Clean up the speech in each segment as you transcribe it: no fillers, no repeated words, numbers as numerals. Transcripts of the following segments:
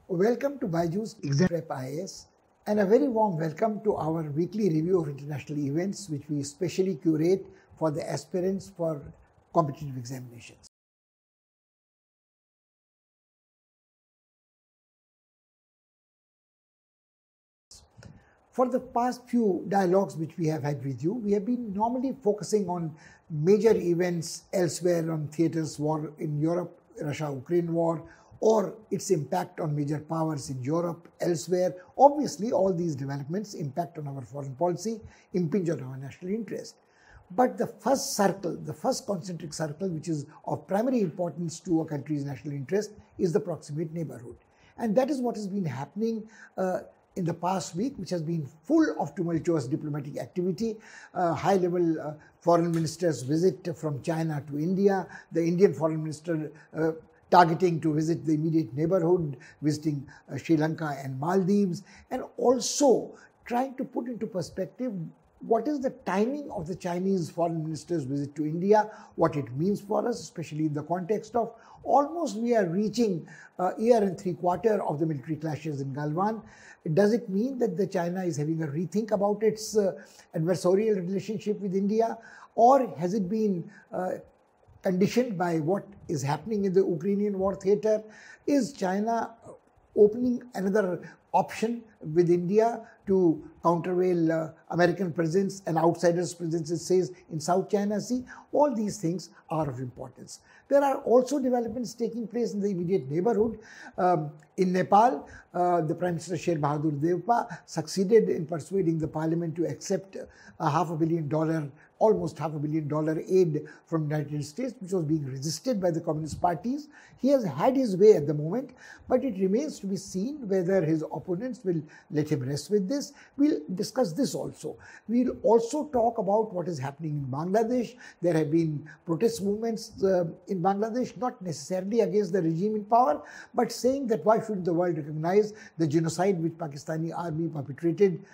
Welcome to BYJU'S Exam Prep IAS and a very warm welcome to our weekly review of international events which we specially curate for the aspirants for competitive examinations. For the past few dialogues which we have had with you, we have been normally focusing on major events elsewhere on theatres, war in Europe, Russia-Ukraine war, or its impact on major powers in Europe, elsewhere. Obviously, all these developments impact on our foreign policy, impinge on our national interest. But the first circle, the first concentric circle, which is of primary importance to a country's national interest, is the proximate neighborhood. And that is what has been happening in the past week, which has been full of tumultuous diplomatic activity, high-level foreign ministers visit from China to India, the Indian foreign minister targeting to visit the immediate neighborhood, visiting Sri Lanka and Maldives, and also trying to put into perspective what is the timing of the Chinese foreign minister's visit to India, what it means for us, especially in the context of almost we are reaching a year and three-quarters of the military clashes in Galwan. Does it mean that the China is having a rethink about its adversarial relationship with India, or has it been conditioned by what is happening in the Ukrainian war theatre? Is China opening another option with India to countervail American presence and outsiders' presence, it says, in South China Sea? All these things are of importance. There are also developments taking place in the immediate neighborhood. In Nepal, the Prime Minister Sher Bahadur Devpa succeeded in persuading the parliament to accept almost $500 million aid from the United States, which was being resisted by the communist parties. He has had his way at the moment, but it remains to be seen whether his opponents will let him rest with this. We'll discuss this also. We'll also talk about what is happening in Bangladesh. There have been protest movements in Bangladesh, not necessarily against the regime in power, but saying that why shouldn't the world recognize the genocide which Pakistani army perpetrated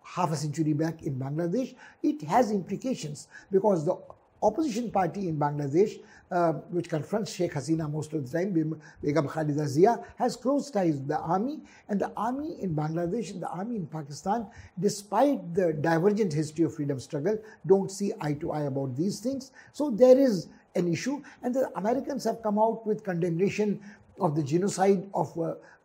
half a century back in Bangladesh. It has implications because the opposition party in Bangladesh, which confronts Sheikh Hasina most of the time, Begum Khalida Zia, has close ties with the army, and the army in Bangladesh and the army in Pakistan, despite the divergent history of freedom struggle, don't see eye to eye about these things. So there is an issue, and the Americans have come out with condemnation of the genocide of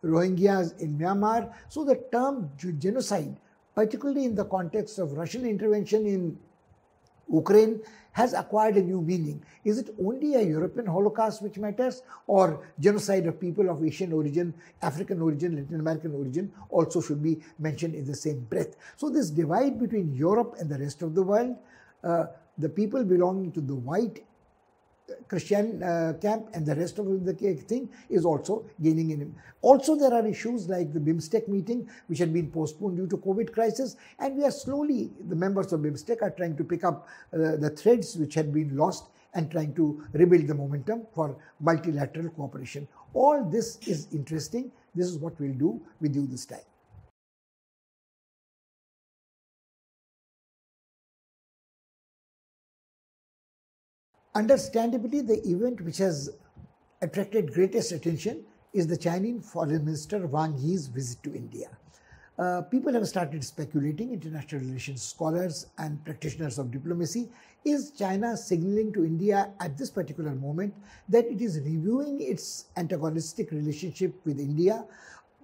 Rohingyas in Myanmar. So the term genocide, particularly in the context of Russian intervention in Ukraine, has acquired a new meaning. Is it only a European Holocaust which matters, or genocide of people of Asian origin, African origin, Latin American origin also should be mentioned in the same breath? So this divide between Europe and the rest of the world, the people belonging to the white Christian camp and the rest of the thing is also gaining in him. Also, there are issues like the BIMSTEC meeting, which had been postponed due to COVID crisis, and we are slowly, the members of BIMSTEC are trying to pick up the threads which had been lost and trying to rebuild the momentum for multilateral cooperation. All this is interesting. This is what we'll do with you this time. Understandably, the event which has attracted greatest attention is the Chinese Foreign Minister Wang Yi's visit to India. People have started speculating, international relations scholars and practitioners of diplomacy, is China signaling to India at this particular moment that it is reviewing its antagonistic relationship with India,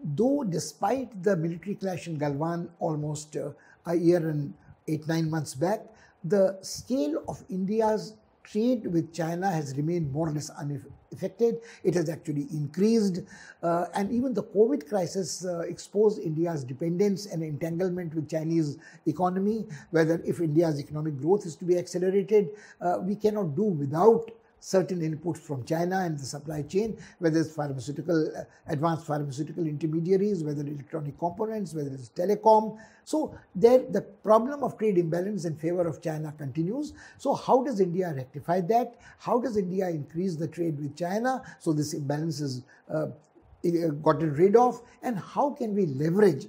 though despite the military clash in Galwan almost a year and 8-9 months back, the scale of India's trade with China has remained more or less unaffected. It has actually increased, and even the COVID crisis exposed India's dependence and entanglement with Chinese economy. Whether if India's economic growth is to be accelerated, we cannot do without certain inputs from China and the supply chain, whether it's advanced pharmaceutical intermediaries, whether electronic components, whether it's telecom. So the problem of trade imbalance in favor of China continues. So how does India rectify that? How does India increase the trade with China so this imbalance is gotten rid of? And how can we leverage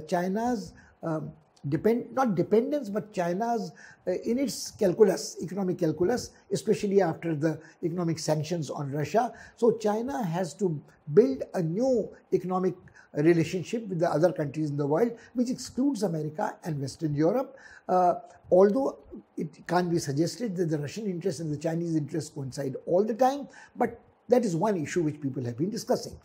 China's not dependence, but China's, in its calculus, economic calculus, especially after the economic sanctions on Russia. So China has to build a new economic relationship with the other countries in the world, which excludes America and Western Europe. Although it can't be suggested that the Russian interests and the Chinese interests coincide all the time, but that is one issue which people have been discussing.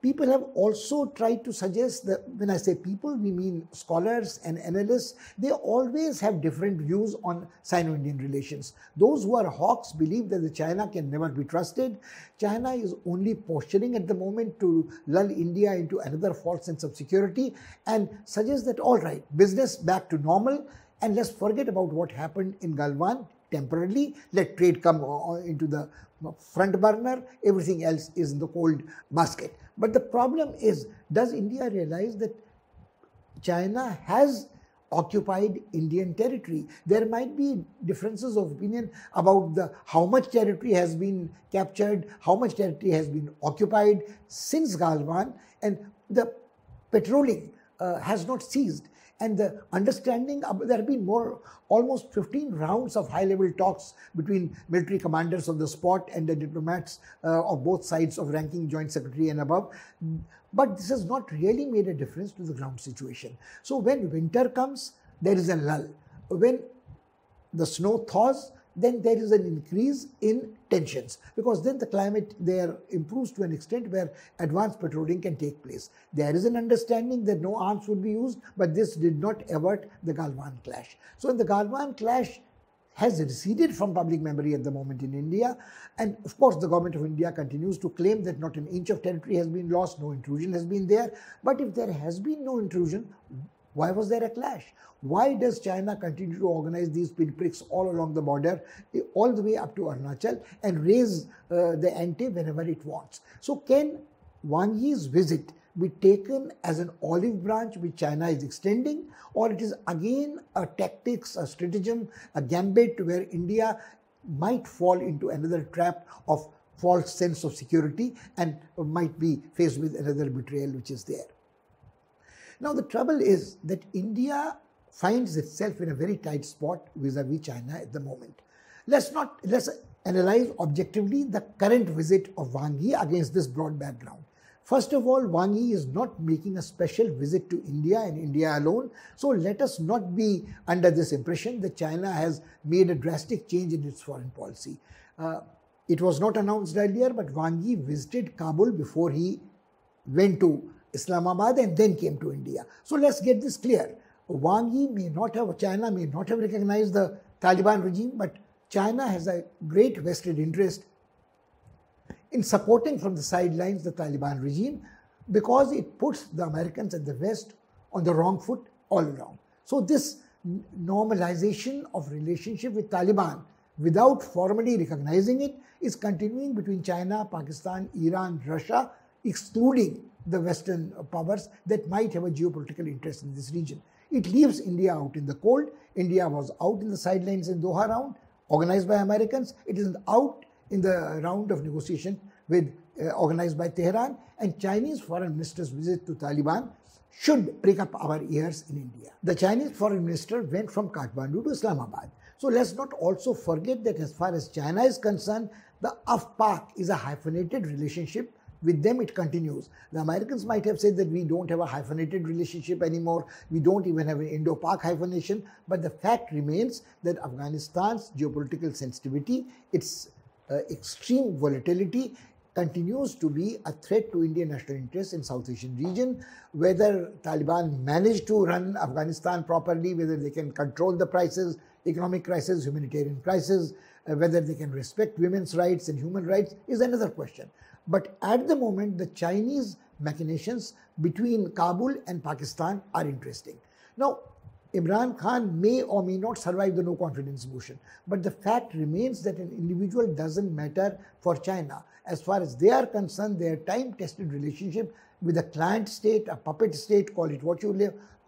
People have also tried to suggest that, when I say people, we mean scholars and analysts, they always have different views on Sino-Indian relations. Those who are hawks believe that the China can never be trusted. China is only posturing at the moment to lull India into another false sense of security and suggest that, all right, business back to normal, and let's forget about what happened in Galwan temporarily. Let trade come into the front burner. Everything else is in the cold basket. But the problem is, does India realize that China has occupied Indian territory? There might be differences of opinion about how much territory has been captured, how much territory has been occupied since Galwan, and the patrolling has not ceased. And the understanding, there have been almost 15 rounds of high-level talks between military commanders of the spot and the diplomats of both sides of ranking joint secretary and above. But this has not really made a difference to the ground situation. So when winter comes, there is a lull. When the snow thaws, then there is an increase in tensions, because then the climate there improves to an extent where advanced patrolling can take place. There is an understanding that no arms would be used, but this did not avert the Galwan clash. So the Galwan clash has receded from public memory at the moment in India, and of course the government of India continues to claim that not an inch of territory has been lost, no intrusion has been there. But if there has been no intrusion, why was there a clash? Why does China continue to organize these pinpricks all along the border, all the way up to Arunachal, and raise the ante whenever it wants? So can Wang Yi's visit be taken as an olive branch which China is extending, or it is again a tactics, a stratagem, a gambit where India might fall into another trap of false sense of security and might be faced with another betrayal which is there? Now the trouble is that India finds itself in a very tight spot vis-a-vis China at the moment. Let's analyze objectively the current visit of Wang Yi against this broad background. First of all, Wang Yi is not making a special visit to India and India alone. So let us not be under this impression that China has made a drastic change in its foreign policy. It was not announced earlier, but Wang Yi visited Kabul before he went to Islamabad and then came to India. So let's get this clear. China may not have recognized the Taliban regime, but China has a great vested interest in supporting from the sidelines the Taliban regime, because it puts the Americans and the West on the wrong foot all around. So this normalization of relationship with Taliban without formally recognizing it is continuing between China, Pakistan, Iran, Russia, excluding the Western powers that might have a geopolitical interest in this region. It leaves India out in the cold. India was out in the sidelines in Doha round, organized by Americans. It is out in the round of negotiation organized by Tehran, and Chinese foreign minister's visit to Taliban should prick up our ears in India. The Chinese foreign minister went from Kathmandu to Islamabad. So let's not also forget that as far as China is concerned, the Af-Pak is a hyphenated relationship. With them it continues. The Americans might have said that we don't have a hyphenated relationship anymore, we don't even have an Indo-Pak hyphenation, but the fact remains that Afghanistan's geopolitical sensitivity, its extreme volatility, continues to be a threat to Indian national interests in South Asian region. Whether Taliban manage to run Afghanistan properly, whether they can control the prices, economic crisis, humanitarian crisis, whether they can respect women's rights and human rights is another question. But at the moment, the Chinese machinations between Kabul and Pakistan are interesting. Now, Imran Khan may or may not survive the no confidence motion, but the fact remains that an individual doesn't matter for China. As far as they are concerned, their time-tested relationship with a client state, a puppet state, call it what you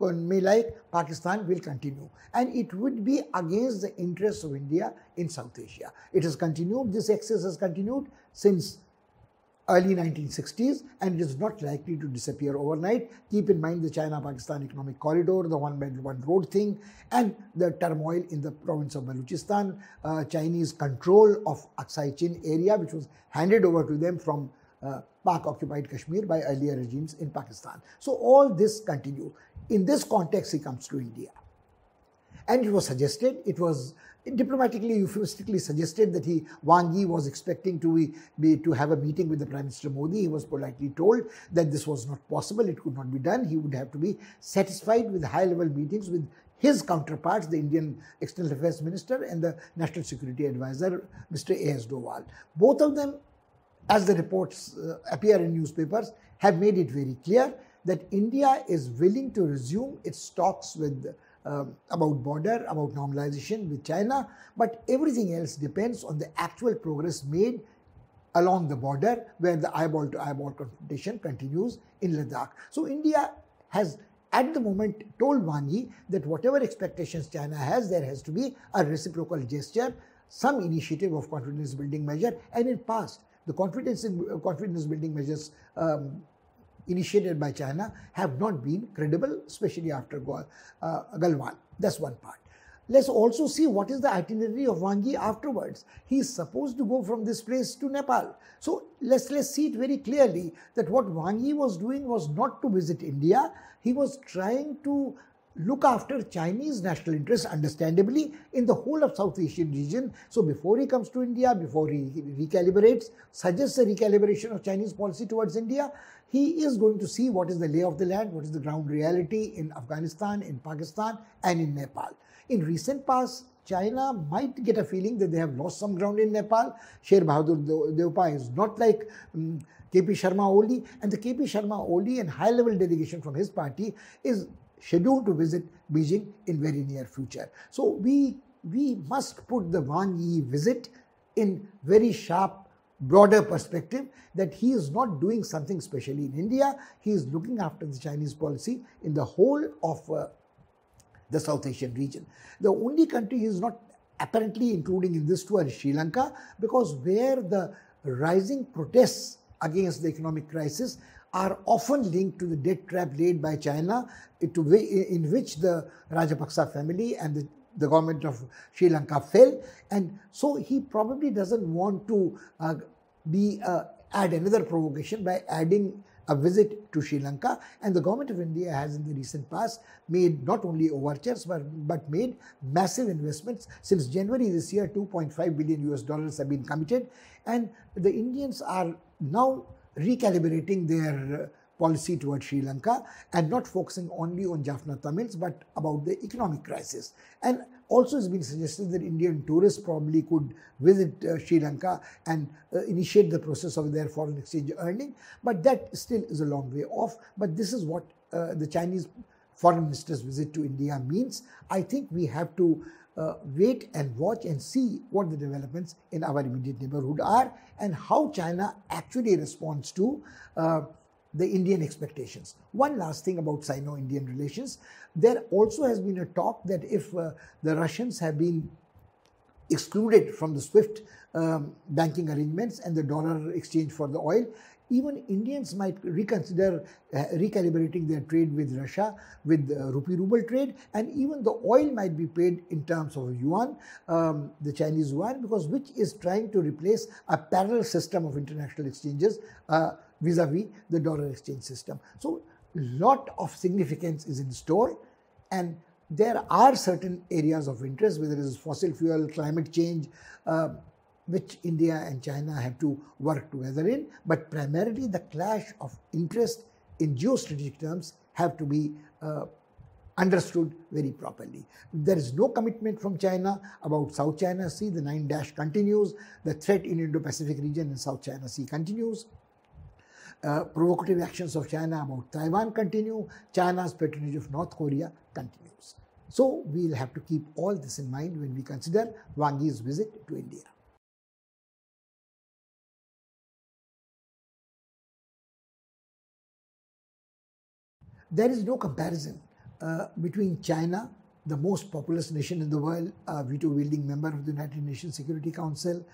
may like, Pakistan will continue. And it would be against the interests of India in South Asia. It has continued, this excess has continued since early 1960s, and it is not likely to disappear overnight. Keep in mind the China-Pakistan economic corridor, the one belt, one road thing, and the turmoil in the province of Balochistan, Chinese control of Aksai Chin area, which was handed over to them from Pak-occupied Kashmir by earlier regimes in Pakistan. So all this continues. In this context, he comes to India. And it was suggested, it was diplomatically, euphemistically suggested that Wang Yi was expecting to have a meeting with the Prime Minister Modi. He was politely told that this was not possible, it could not be done. He would have to be satisfied with high-level meetings with his counterparts, the Indian External Affairs Minister and the National Security Advisor, Mr. A.S. Doval. Both of them, as the reports appear in newspapers, have made it very clear that India is willing to resume its talks with about border, about normalization with China, but everything else depends on the actual progress made along the border, where the eyeball-to-eyeball confrontation continues in Ladakh. So India has at the moment told Wang Yi that whatever expectations China has, there has to be a reciprocal gesture, some initiative of confidence-building measure, and in past, the confidence-building measures initiated by China have not been credible, especially after Galwan. That's one part. Let's also see what is the itinerary of Wang Yi afterwards. He is supposed to go from this place to Nepal. So let's see it very clearly that what Wang Yi was doing was not to visit India. He was trying to look after Chinese national interests, understandably, in the whole of South Asian region. So before he comes to India, before he recalibrates, suggests a recalibration of Chinese policy towards India, he is going to see what is the lay of the land, what is the ground reality in Afghanistan, in Pakistan, and in Nepal. In recent past, China might get a feeling that they have lost some ground in Nepal. Sher Bahadur Deupa is not like KP Sharma Oli, and the KP Sharma Oli and high-level delegation from his party is scheduled to visit Beijing in very near future. So we must put the Wang Yi visit in very sharp, broader perspective, that he is not doing something specially in India. He is looking after the Chinese policy in the whole of the South Asian region. The only country he is not apparently including in this tour is Sri Lanka, because where the rising protests against the economic crisis are often linked to the debt trap laid by China, in which the Rajapaksa family and the government of Sri Lanka fell. And so he probably doesn't want to add another provocation by adding a visit to Sri Lanka. And the government of India has in the recent past made not only overtures but made massive investments. Since January this year, $2.5 billion have been committed, and the Indians are now recalibrating their policy towards Sri Lanka and not focusing only on Jaffna Tamils but about the economic crisis. And also it's been suggested that Indian tourists probably could visit Sri Lanka and initiate the process of their foreign exchange earning, but that still is a long way off. But this is what the Chinese foreign minister's visit to India means. I think we have to wait and watch and see what the developments in our immediate neighborhood are and how China actually responds to the Indian expectations. One last thing about Sino-Indian relations. There also has been a talk that if the Russians have been excluded from the SWIFT banking arrangements and the dollar exchange for the oil, even Indians might reconsider recalibrating their trade with Russia, with rupee-ruble trade, and even the oil might be paid in terms of yuan, the Chinese yuan, because which is trying to replace a parallel system of international exchanges vis-a-vis the dollar exchange system. So, lot of significance is in store, and there are certain areas of interest, whether it is fossil fuel, climate change, which India and China have to work together in, but primarily the clash of interest in geostrategic terms have to be understood very properly. There is no commitment from China about South China Sea. The 9 dash continues. The threat in Indo-Pacific region and South China Sea continues. Provocative actions of China about Taiwan continue. China's patronage of North Korea continues. So we'll have to keep all this in mind when we consider Wang Yi's visit to India. There is no comparison between China, the most populous nation in the world, a veto-wielding member of the United Nations Security Council,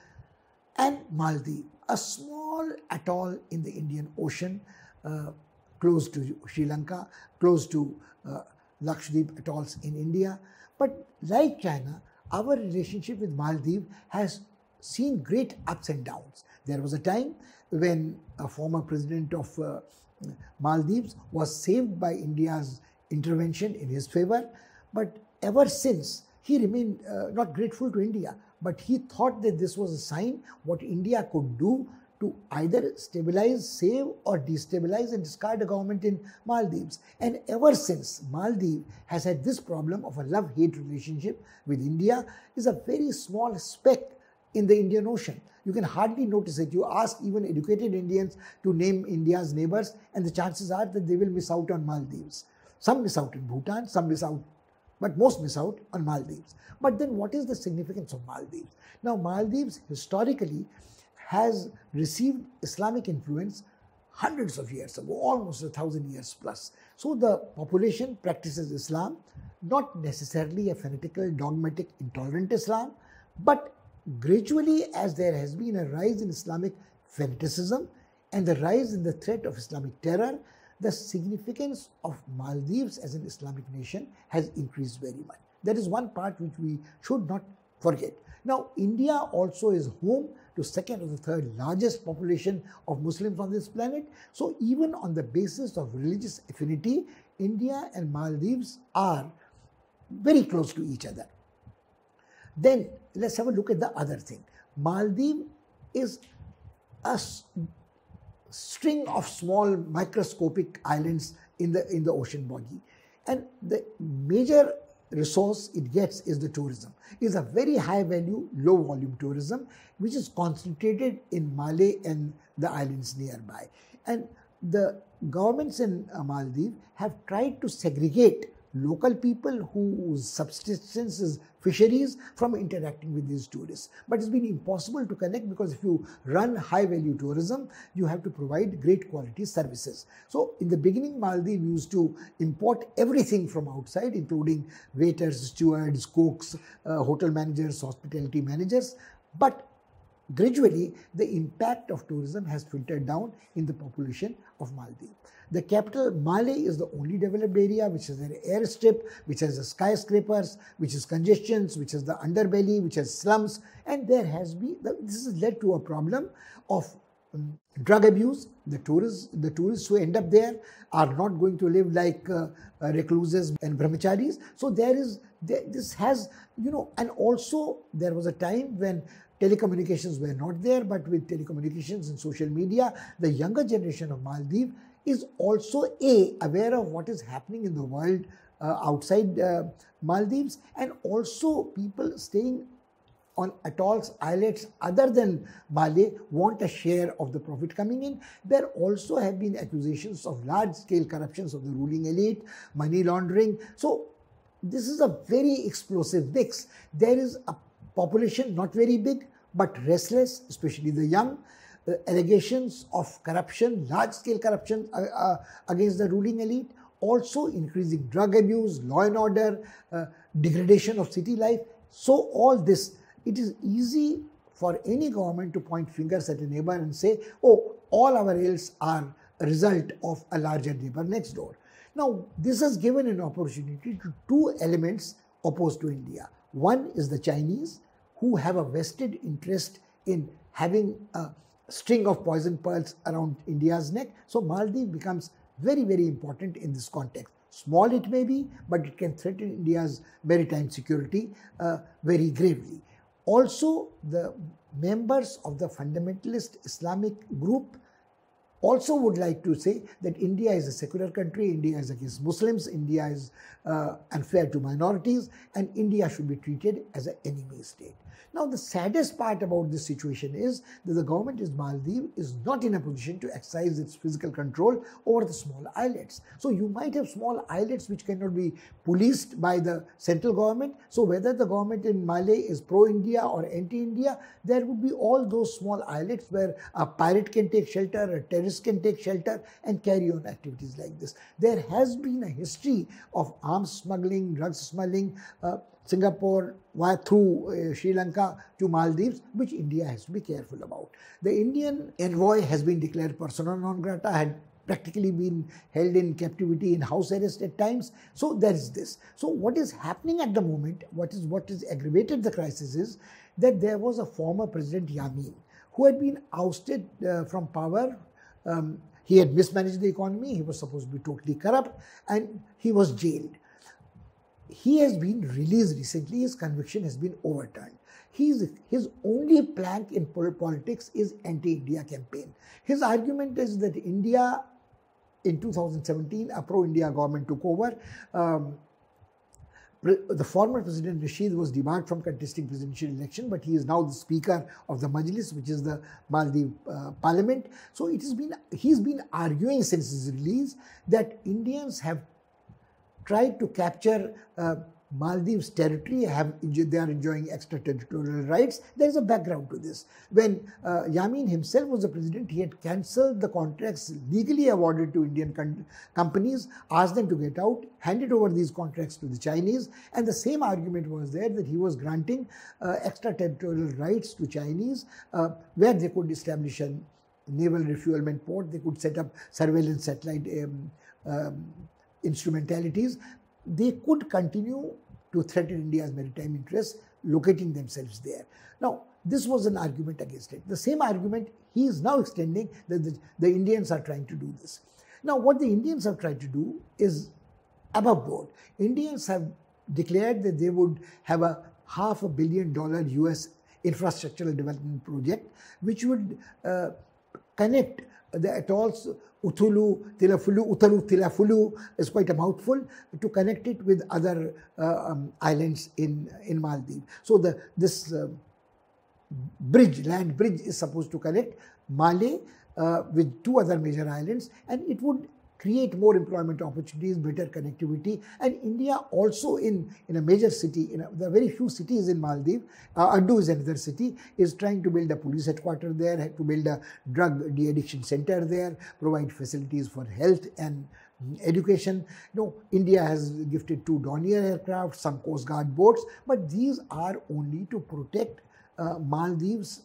and Maldives, a small small atoll in the Indian Ocean, close to Sri Lanka, close to Lakshadweep atolls in India. But like China, our relationship with Maldives has seen great ups and downs. There was a time when a former president of Maldives was saved by India's intervention in his favor, but ever since he remained not grateful to India, but he thought that this was a sign what India could do to either stabilize, save or destabilize and discard a government in Maldives. And ever since, Maldives has had this problem of a love-hate relationship with India, is a very small speck in the Indian Ocean. You can hardly notice it. You ask even educated Indians to name India's neighbors and the chances are that they will miss out on Maldives. Some miss out in Bhutan, some miss out, but most miss out on Maldives. But then what is the significance of Maldives? Now, Maldives historically has received Islamic influence hundreds of years ago, almost 1,000 years plus. So the population practices Islam, not necessarily a fanatical, dogmatic, intolerant Islam, but gradually as there has been a rise in Islamic fanaticism and the rise in the threat of Islamic terror, the significance of Maldives as an Islamic nation has increased very much. That is one part which we should not forget. Now, India also is home to second or the third largest population of Muslims on this planet. So even on the basis of religious affinity, India and Maldives are very close to each other. Then let's have a look at the other thing. Maldives is a string of small microscopic islands in the ocean body, and the major resource it gets is the tourism. It's a very high value, low volume tourism which is concentrated in Malé and the islands nearby. And the governments in Maldives have tried to segregate local people whose subsistence is fisheries from interacting with these tourists. But it's been impossible to connect because if you run high value tourism, you have to provide great quality services. So in the beginning, Maldives used to import everything from outside, including waiters, stewards, cooks, hotel managers, hospitality managers. But gradually, the impact of tourism has filtered down in the population of Maldives. The capital, Malé, is the only developed area which has an airstrip, which has the skyscrapers, which has congestions, which has the underbelly, which has slums, and there has been, this has led to a problem of drug abuse. The tourists who end up there are not going to live like recluses and brahmacharis. So this has, and also there was a time when telecommunications were not there, but with telecommunications and social media, the younger generation of Maldives is also aware of what is happening in the world outside Maldives, and also people staying on atolls, islets other than Malé want a share of the profit coming in. There also have been accusations of large-scale corruptions of the ruling elite, money laundering. So this is a very explosive mix. There is a population not very big but restless, especially the young. Allegations of corruption, large-scale corruption against the ruling elite, also increasing drug abuse, law and order, degradation of city life. So all this, it is easy for any government to point fingers at a neighbor and say, oh, all our ills are a result of a larger neighbor next door. Now, this has given an opportunity to two elements opposed to India. One is the Chinese, who have a vested interest in having a string of poison pearls around India's neck. So Maldives becomes very, very important in this context. Small it may be, but it can threaten India's maritime security very gravely. Also, the members of the fundamentalist Islamic group also would like to say that India is a secular country, India is against Muslims, India is unfair to minorities, and India should be treated as an enemy state. Now, the saddest part about this situation is that the government in Maldives is not in a position to exercise its physical control over the small islets. So you might have small islets which cannot be policed by the central government. So whether the government in Malé is pro-India or anti-India, there would be all those small islets where a pirate can take shelter, a terrorist tourists can take shelter and carry on activities like this. There has been a history of arms smuggling, drugs smuggling, Singapore through Sri Lanka to Maldives, which India has to be careful about. The Indian envoy has been declared persona non grata, had practically been held in captivity in house arrest at times. So there is this. So what is happening at the moment, what is aggravated the crisis is that there was a former President Yamin who had been ousted from power. He had mismanaged the economy, he was supposed to be totally corrupt, and he was jailed. He has been released recently, his conviction has been overturned. His only plank in politics is anti-India campaign. His argument is that India, in 2017, a pro-India government took over. The former President Rashid was debarred from contesting presidential election, but he is now the Speaker of the Majlis, which is the Maldives Parliament. So he's been arguing since his release that Indians have tried to capture Maldives territory, they are enjoying extraterritorial rights. There is a background to this. When Yamin himself was the president, he had cancelled the contracts legally awarded to Indian companies, asked them to get out, handed over these contracts to the Chinese, and the same argument was there that he was granting extraterritorial rights to Chinese where they could establish a naval refuelment port, they could set up surveillance satellite instrumentalities. They could continue to threaten India's maritime interests, locating themselves there. Now, this was an argument against it. The same argument he is now extending, that the Indians are trying to do this. Now, what the Indians have tried to do is above board. Indians have declared that they would have a $500 million US infrastructural development project, which would connect the atolls Utalu, Tilafulu is quite a mouthful, to connect it with other islands in Maldives. So this land bridge is supposed to connect Malé with two other major islands, and it would create more employment opportunities, better connectivity. And India also in a major city, the very few cities in Maldives, Andu is another city, is trying to build a police headquarters there, to build a drug de-addiction center there, provide facilities for health and education. India has gifted 2 Dornier aircraft, some Coast Guard boats, but these are only to protect Maldives'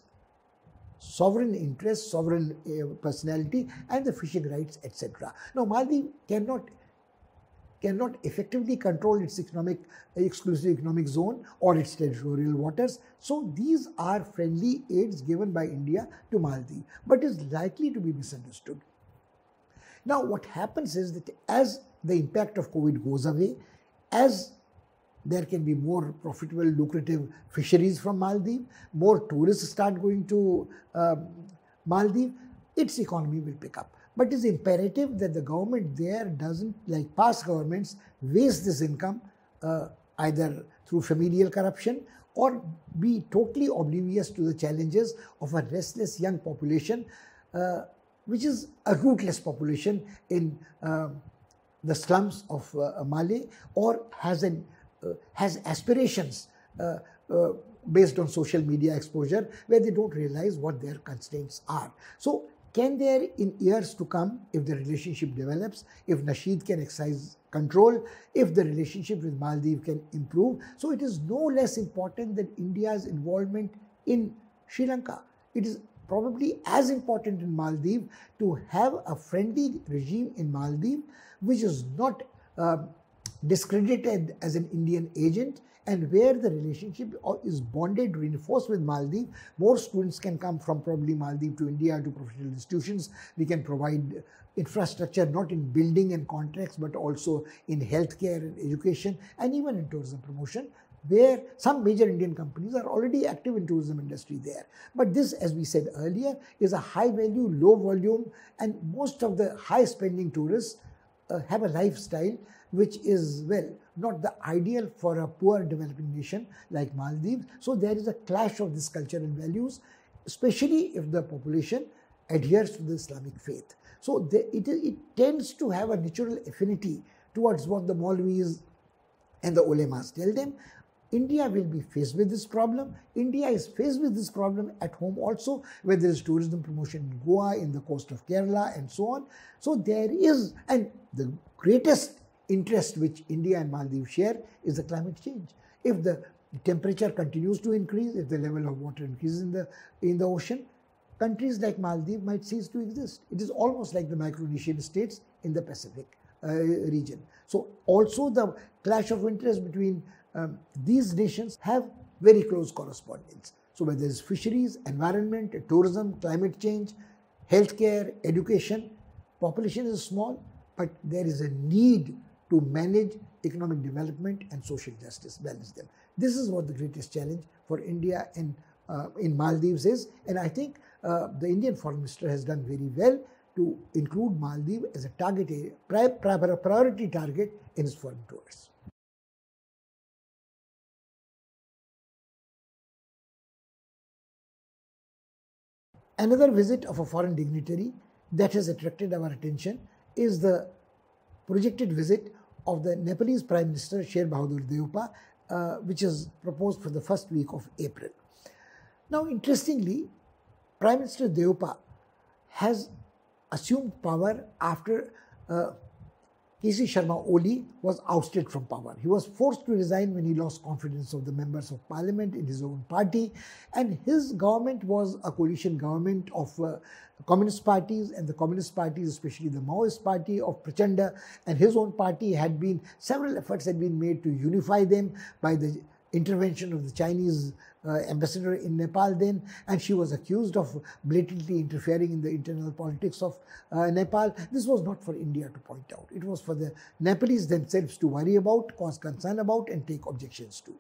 sovereign interests, sovereign personality, and the fishing rights, etc. Now, Maldives cannot effectively control its exclusive economic zone or its territorial waters. So these are friendly aids given by India to Maldives, but is likely to be misunderstood. Now, what happens is that as the impact of COVID goes away, as there can be more profitable, lucrative fisheries from Maldives, more tourists start going to Maldives, its economy will pick up. But it is imperative that the government there doesn't, like past governments, waste this income either through familial corruption or be totally oblivious to the challenges of a restless young population, which is a rootless population in the slums of Malé, or has aspirations based on social media exposure where they don't realize what their constraints are. So can there, in years to come, if the relationship develops, if Nasheed can exercise control, if the relationship with Maldives can improve, so it is no less important than India's involvement in Sri Lanka. It is probably as important in Maldives to have a friendly regime in Maldives which is not discredited as an Indian agent, and where the relationship is bonded, reinforced with Maldives. More students can come from probably Maldives to India to professional institutions. We can provide infrastructure not in building and contracts, but also in healthcare and education, and even in tourism promotion, where some major Indian companies are already active in tourism industry there. But this, as we said earlier, is a high value, low volume, and most of the high spending tourists have a lifestyle which is, well, not the ideal for a poor developing nation like Maldives. So there is a clash of these cultural values, especially if the population adheres to the Islamic faith. So it tends to have a natural affinity towards what the Maulvis and the ulemas tell them. India will be faced with this problem. India is faced with this problem at home also, where there is tourism promotion in Goa, in the coast of Kerala, and so on. So there is, and the greatest interest which India and Maldives share is the climate change. If the temperature continues to increase, if the level of water increases in the ocean, countries like Maldives might cease to exist. It is almost like the Micronesian states in the Pacific region. So also the clash of interest between these nations have very close correspondence. So whether it's fisheries, environment, tourism, climate change, healthcare, education, population is small, but there is a need to manage economic development and social justice, balance them. This is what the greatest challenge for India and in Maldives is, and I think the Indian Foreign Minister has done very well to include Maldives as a target area, priority target in his foreign tours. Another visit of a foreign dignitary that has attracted our attention is the projected visit of the Nepalese Prime Minister Sher Bahadur Deupa, which is proposed for the first week of April. Now, interestingly, Prime Minister Deupa has assumed power after K.C. Sharma Oli was ousted from power. He was forced to resign when he lost confidence of the members of parliament in his own party, and his government was a coalition government of communist parties, and the communist parties, especially the Maoist party of Prachanda and his own party, had been, several efforts had been made to unify them by the intervention of the Chinese ambassador in Nepal then, and she was accused of blatantly interfering in the internal politics of Nepal. This was not for India to point out. It was for the Nepalese themselves to worry about, cause concern about, and take objections to.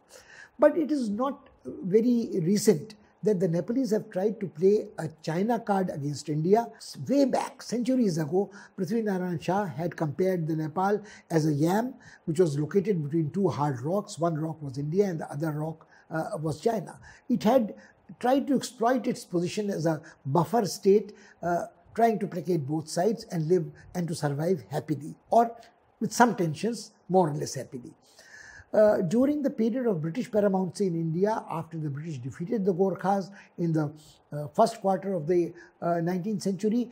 But it is not very recent that the Nepalese have tried to play a China card against India. Way back, centuries ago, Prithvi Narayan Shah had compared the Nepal as a yam which was located between two hard rocks. One rock was India and the other rock was China. It had tried to exploit its position as a buffer state, trying to placate both sides and live and to survive happily, or with some tensions, more or less happily. During the period of British paramountcy in India, after the British defeated the Gorkhas in the first quarter of the 19th century,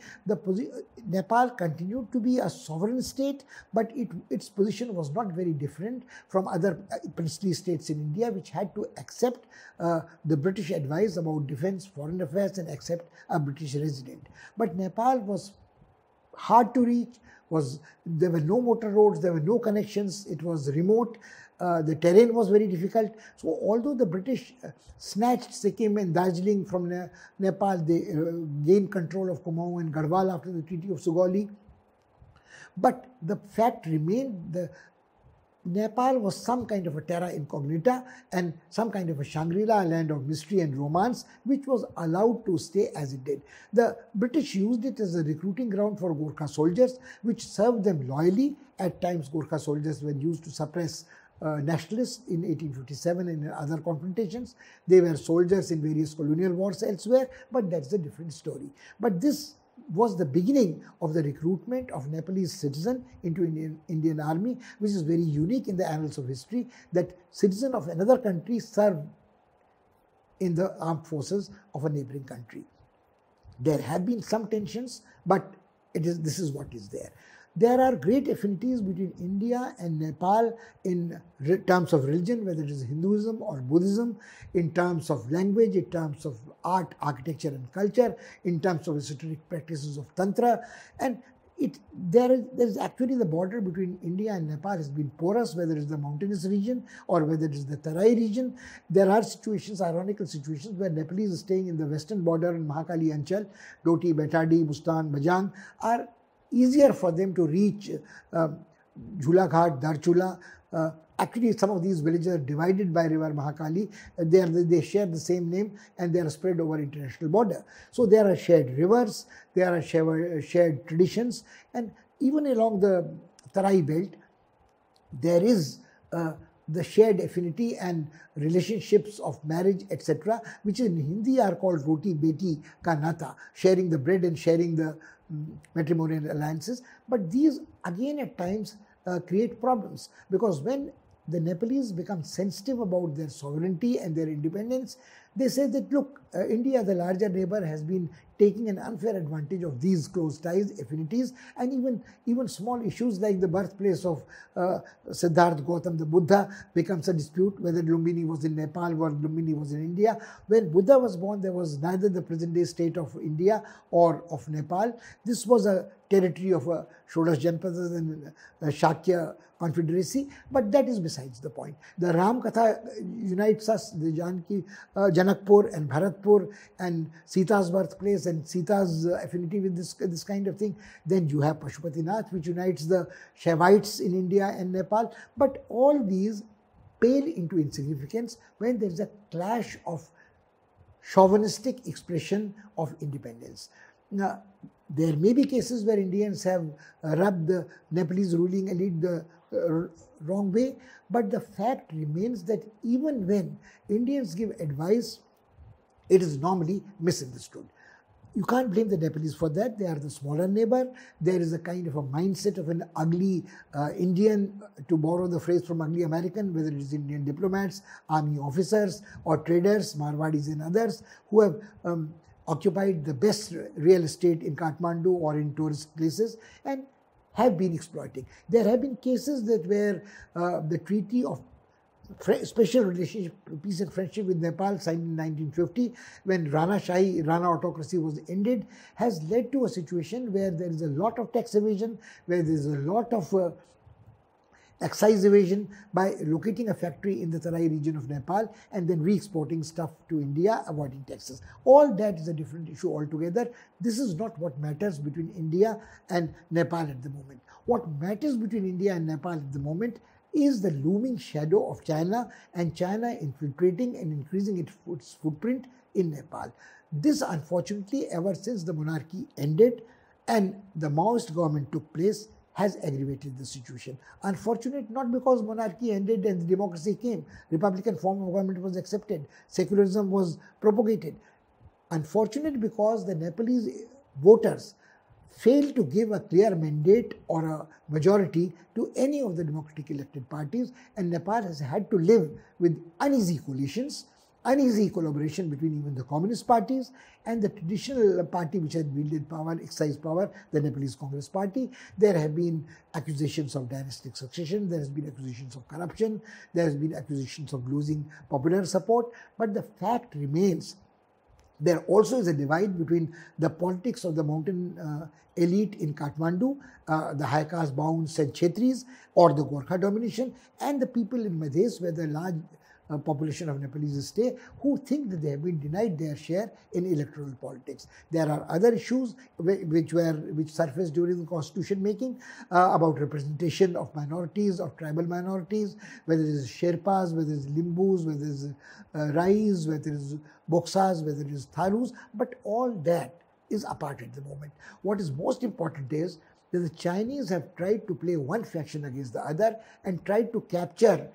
Nepal continued to be a sovereign state, but its position was not very different from other princely states in India, which had to accept the British advice about defense, foreign affairs, and accept a British resident. But Nepal was hard to reach. There were no motor roads, there were no connections, it was remote, the terrain was very difficult. So although the British snatched Sikkim and Darjeeling from Nepal, they gained control of Kumaon and Garhwal after the Treaty of Sugauli. But the fact remained, Nepal was some kind of a terra incognita and some kind of a Shangri-La, land of mystery and romance, which was allowed to stay as it did. The British used it as a recruiting ground for Gorkha soldiers, which served them loyally. At times, Gorkha soldiers were used to suppress nationalists in 1857 and in other confrontations. They were soldiers in various colonial wars elsewhere, but that's a different story. But this was the beginning of the recruitment of Nepalese citizen into Indian army, which is very unique in the annals of history, that citizen of another country serve in the armed forces of a neighboring country. There have been some tensions, but this is what is there. There are great affinities between India and Nepal in terms of religion, whether it is Hinduism or Buddhism, in terms of language, in terms of art, architecture and culture, in terms of esoteric practices of Tantra. And there is actually the border between India and Nepal has been porous, whether it is the mountainous region or whether it is the Tarai region. There are situations, ironical situations, where Nepalese is staying in the western border in Mahakali Anchal, Doti, Betadi, Bustan, Bajang, are easier for them to reach Jhula Ghat, Darchula. Actually, some of these villages are divided by river Mahakali. They share the same name and they are spread over international border. So there are shared rivers, there are shared traditions, and even along the Tarai belt, there is the shared affinity and relationships of marriage, etc., which in Hindi are called Roti Beti Ka Nata, sharing the bread and sharing the matrimonial alliances. But these again at times create problems, because when the Nepalese become sensitive about their sovereignty and their independence, they say that, look, India, the larger neighbor, has been taking an unfair advantage of these close ties, affinities, and even small issues like the birthplace of Siddhartha Gautam, the Buddha, becomes a dispute whether Lumbini was in Nepal or Lumbini was in India. When Buddha was born, there was neither the present-day state of India or of Nepal. This was a territory of Shodash Janpadas and Shakya confederacy, but that is besides the point. The Ram Katha unites us, the Janakpur and Bharatpur and Sita's birthplace and Sita's affinity with this kind of thing. Then you have Pashupatinath, which unites the Shaivites in India and Nepal. But all these pale into insignificance when there is a clash of chauvinistic expression of independence. Now, there may be cases where Indians have rubbed the Nepalese ruling elite the wrong way, but the fact remains that even when Indians give advice, it is normally misunderstood. You can't blame the Nepalese for that. They are the smaller neighbor. There is a kind of a mindset of an ugly Indian, to borrow the phrase from ugly American, whether it is Indian diplomats, army officers, or traders, Marwadis and others, who have occupied the best real estate in Kathmandu or in tourist places and have been exploiting. There have been cases that where the Treaty of Special Relationship, Peace and Friendship with Nepal, signed in 1950, when Rana autocracy was ended, has led to a situation where there is a lot of tax evasion, where there is a lot of excise evasion by locating a factory in the Tarai region of Nepal and then re-exporting stuff to India, avoiding taxes. All that is a different issue altogether. This is not what matters between India and Nepal at the moment. What matters between India and Nepal at the moment is the looming shadow of China, and China infiltrating and increasing its footprint in Nepal. This, unfortunately, ever since the monarchy ended and the Maoist government took place, has aggravated the situation. Unfortunate not because monarchy ended and democracy came, Republican form of government was accepted, secularism was propagated. Unfortunate because the Nepalese voters failed to give a clear mandate or a majority to any of the democratic elected parties, and Nepal has had to live with uneasy coalitions, uneasy collaboration between even the communist parties and the traditional party which had wielded power, exercised power, the Nepalese Congress Party. There have been accusations of dynastic succession, there has been accusations of corruption, there has been accusations of losing popular support, but the fact remains there also is a divide between the politics of the mountain elite in Kathmandu, the high caste Bahuns and Chetris, or the Gorkha domination, and the people in Madhes, where the large population of Nepalese stay, who think that they have been denied their share in electoral politics. There are other issues which surfaced during the constitution making about representation of minorities, of tribal minorities, whether it is Sherpas, whether it is Limbus, whether it is Rais, whether it is Boksas, whether it is Tharus, but all that is apart at the moment. What is most important is that the Chinese have tried to play one faction against the other and tried to capture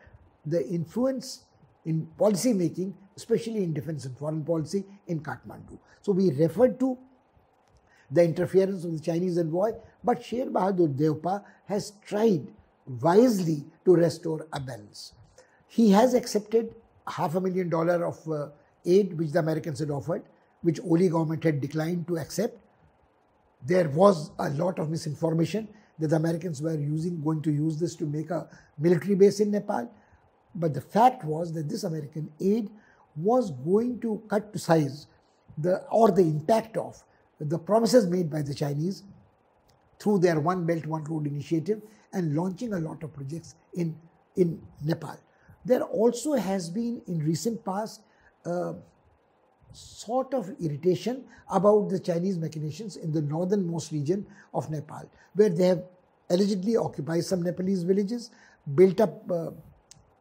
the influence in policy making, especially in defense and foreign policy in Kathmandu. So we referred to the interference of the Chinese envoy, but Sher Bahadur Devpa has tried wisely to restore a balance. He has accepted $500,000 of aid which the Americans had offered, which Oli government had declined to accept. There was a lot of misinformation that the Americans were going to use this to make a military base in Nepal. But the fact was that this American aid was going to cut to size the impact of the promises made by the Chinese through their One Belt, One Road initiative and launching a lot of projects in Nepal. There also has been in recent past sort of irritation about the Chinese machinations in the northernmost region of Nepal, where they have allegedly occupied some Nepalese villages, built up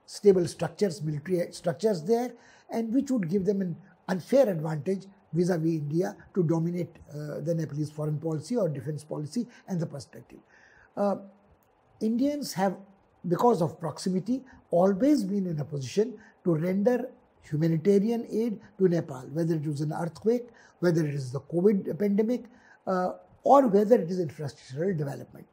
stable structures, military structures there, and which would give them an unfair advantage vis-a-vis India to dominate the Nepalese foreign policy or defense policy and the perspective. Indians have, because of proximity, always been in a position to render humanitarian aid to Nepal, whether it was an earthquake, whether it is the COVID pandemic, or whether it is infrastructural development.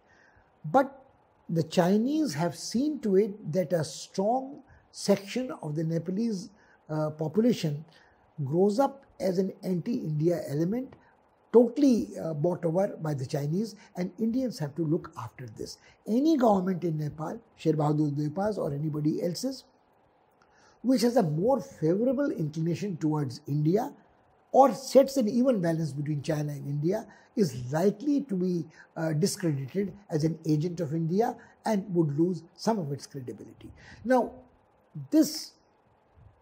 But the Chinese have seen to it that a strong section of the Nepalese population grows up as an anti-India element, totally bought over by the Chinese, and Indians have to look after this. Any government in Nepal, Sher Bahadur Depa's or anybody else's, which has a more favorable inclination towards India or sets an even balance between China and India, is likely to be discredited as an agent of India and would lose some of its credibility. Now, this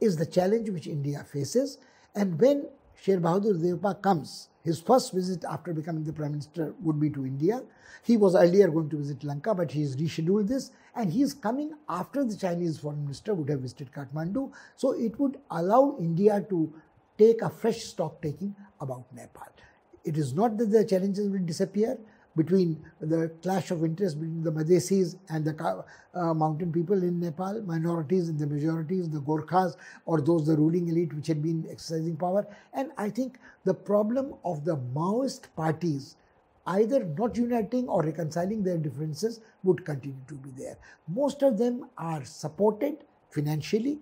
is the challenge which India faces, and when Sher Bahadur Depa comes, his first visit after becoming the Prime Minister would be to India. He was earlier going to visit Lanka, but he has rescheduled this, and he is coming after the Chinese Foreign Minister would have visited Kathmandu. So it would allow India to take a fresh stock taking about Nepal. It is not that the challenges will disappear between the clash of interest between the Madhesis and the mountain people in Nepal, minorities and the majorities, the Gorkhas or those the ruling elite which had been exercising power. And I think the problem of the Maoist parties either not uniting or reconciling their differences would continue to be there. Most of them are supported financially.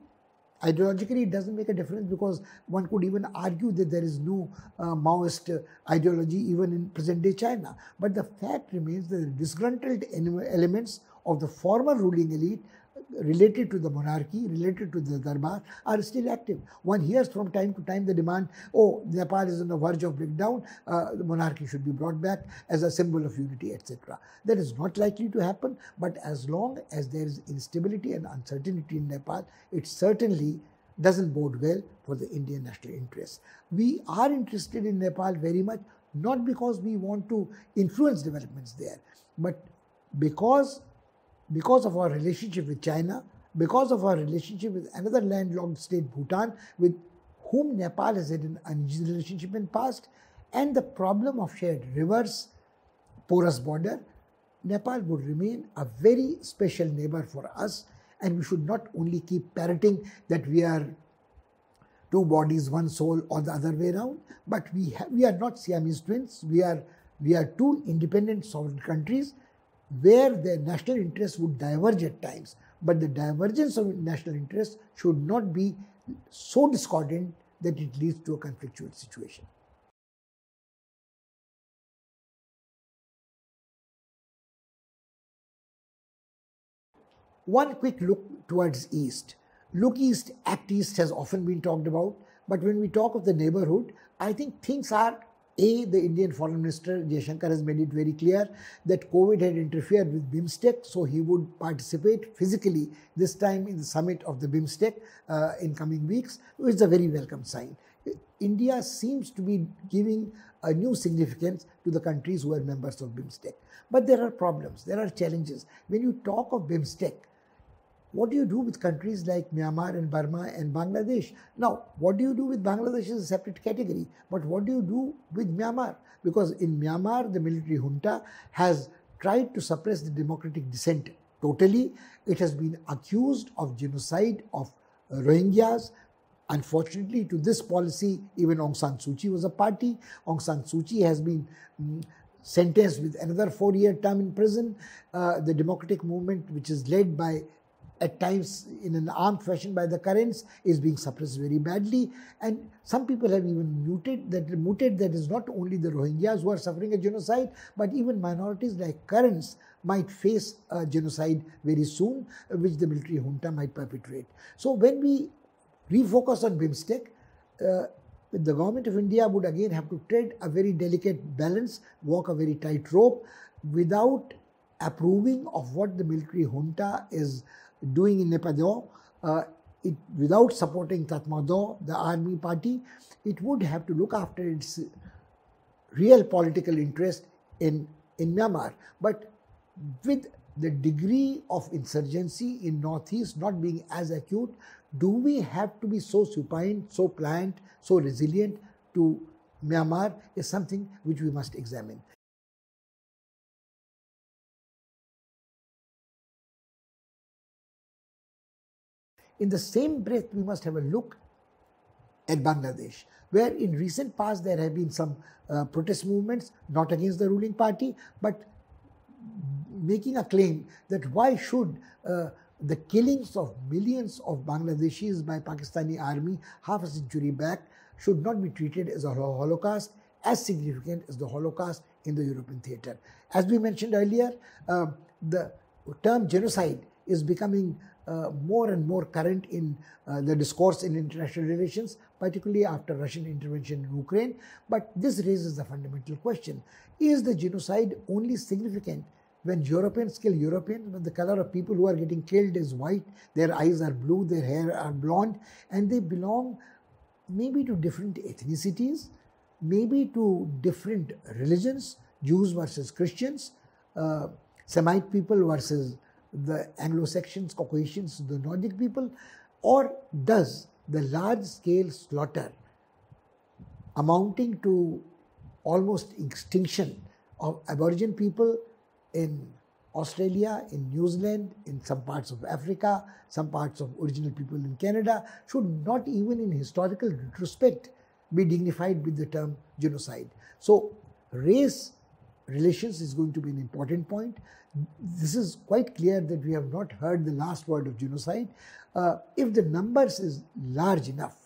Ideologically, it doesn't make a difference because one could even argue that there is no Maoist ideology even in present-day China. But the fact remains that the disgruntled elements of the former ruling elite related to the monarchy, related to the Darbar, are still active. One hears from time to time the demand, oh, Nepal is on the verge of breakdown, the monarchy should be brought back as a symbol of unity, etc. That is not likely to happen, but as long as there is instability and uncertainty in Nepal, it certainly doesn't bode well for the Indian national interests. We are interested in Nepal very much, not because we want to influence developments there, but because of our relationship with China, because of our relationship with another landlocked state, Bhutan, with whom Nepal has had an unusual relationship in the past, and the problem of shared rivers, porous border, Nepal would remain a very special neighbor for us, and we should not only keep parroting that we are two bodies, one soul, or the other way around, but we are not Siamese twins. We are two independent sovereign countries where their national interests would diverge at times, but the divergence of national interests should not be so discordant that it leads to a conflictual situation. One quick look towards East. Look East, Act East has often been talked about, but when we talk of the neighborhood, I think things are the Indian Foreign Minister Jaishankar has made it very clear that COVID had interfered with BIMSTEC, so he would participate physically this time in the summit of the BIMSTEC in coming weeks, which is a very welcome sign. India seems to be giving a new significance to the countries who are members of BIMSTEC. But there are problems, there are challenges. When you talk of BIMSTEC, what do you do with countries like Myanmar and Burma and Bangladesh? Now, what do you do with Bangladesh is a separate category, but what do you do with Myanmar? Because in Myanmar, the military junta has tried to suppress the democratic dissent totally. It has been accused of genocide of Rohingyas. Unfortunately, to this policy, even Aung San Suu Kyi was a party. Aung San Suu Kyi has been sentenced with another 4-year term in prison. The democratic movement, which is led by at times in an armed fashion by the currents, is being suppressed very badly. And some people have even mooted that is not only the Rohingyas who are suffering a genocide, but even minorities like currents might face a genocide very soon, which the military junta might perpetrate. So when we refocus on BIMSTEC, the government of India would again have to tread a very delicate balance, walk a very tight rope, without approving of what the military junta is doing in Nepal, without supporting Tatmadaw, the army party. It would have to look after its real political interest in Myanmar. But with the degree of insurgency in Northeast not being as acute, do we have to be so supine, so pliant, so resilient to Myanmar is something which we must examine. In the same breath, we must have a look at Bangladesh, where in recent past there have been some protest movements, not against the ruling party, but making a claim that why should the killings of millions of Bangladeshis by Pakistani army half a century back should not be treated as a Holocaust as significant as the Holocaust in the European theatre. As we mentioned earlier, the term genocide is becoming more and more current in the discourse in international relations, particularly after Russian intervention in Ukraine. But this raises a fundamental question. Is the genocide only significant when Europeans kill Europeans, when the color of people who are getting killed is white, their eyes are blue, their hair are blonde, and they belong maybe to different ethnicities, maybe to different religions, Jews versus Christians, Semite people versus the Anglo-Saxons, Caucasians, the Nordic people, or does the large-scale slaughter amounting to almost extinction of Aboriginal people in Australia, in New Zealand, in some parts of Africa, some parts of original people in Canada, should not even in historical retrospect be dignified with the term genocide. So race relations is going to be an important point. This is quite clear that we have not heard the last word of genocide. If the numbers is large enough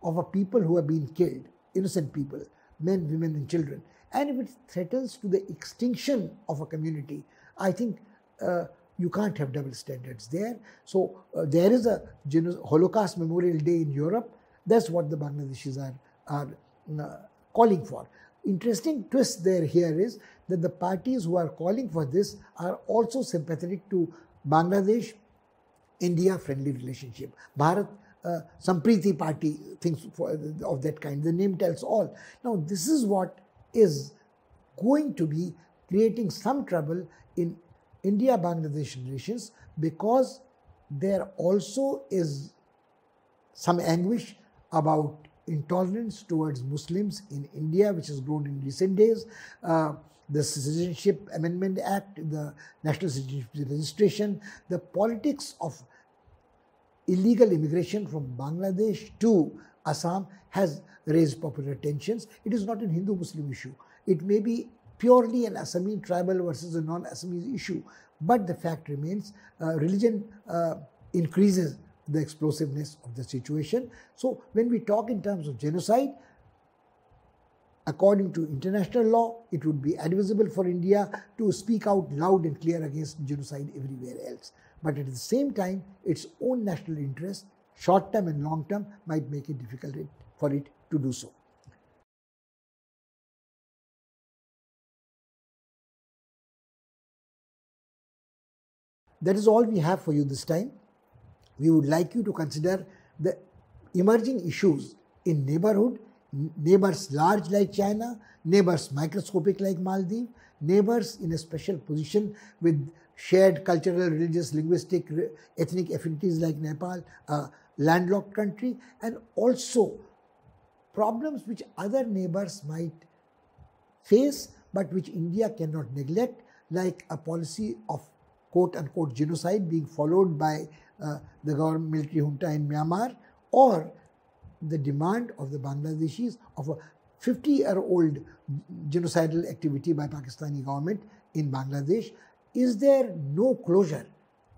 of a people who have been killed, innocent people, men, women and children, and if it threatens to the extinction of a community, I think you can't have double standards there. So there is a Holocaust Memorial Day in Europe. That's what the Bangladeshis are calling for. Interesting twist there here is that the parties who are calling for this are also sympathetic to Bangladesh-India friendly relationship. Bharat Sampriti Party, things of that kind. The name tells all. Now this is what is going to be creating some trouble in India-Bangladesh relations, because there also is some anguish about intolerance towards Muslims in India, which has grown in recent days. The Citizenship Amendment Act, the National Citizenship Registration, the politics of illegal immigration from Bangladesh to Assam has raised popular tensions. It is not a Hindu-Muslim issue. It may be purely an Assamese tribal versus a non-Assamese issue. But the fact remains, religion increases the explosiveness of the situation. So when we talk in terms of genocide, according to international law, it would be advisable for India to speak out loud and clear against genocide everywhere else. But at the same time, its own national interest, short-term and long-term, might make it difficult for it to do so. That is all we have for you this time. We would like you to consider the emerging issues in neighborhood, neighbors large like China, neighbors microscopic like Maldives, neighbors in a special position with shared cultural, religious, linguistic, ethnic affinities like Nepal, a landlocked country, and also problems which other neighbors might face but which India cannot neglect, like a policy of quote-unquote genocide being followed by the government military junta in Myanmar, or the demand of the Bangladeshis of a 50-year-old genocidal activity by Pakistani government in Bangladesh. Is there no closure?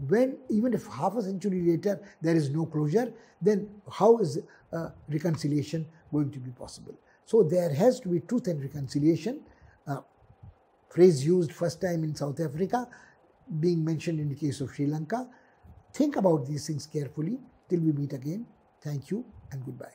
When, even if half a century later there is no closure, then how is reconciliation going to be possible? So there has to be truth and reconciliation, phrase used first time in South Africa, being mentioned in the case of Sri Lanka. Think about these things carefully. Till we meet again, thank you and goodbye.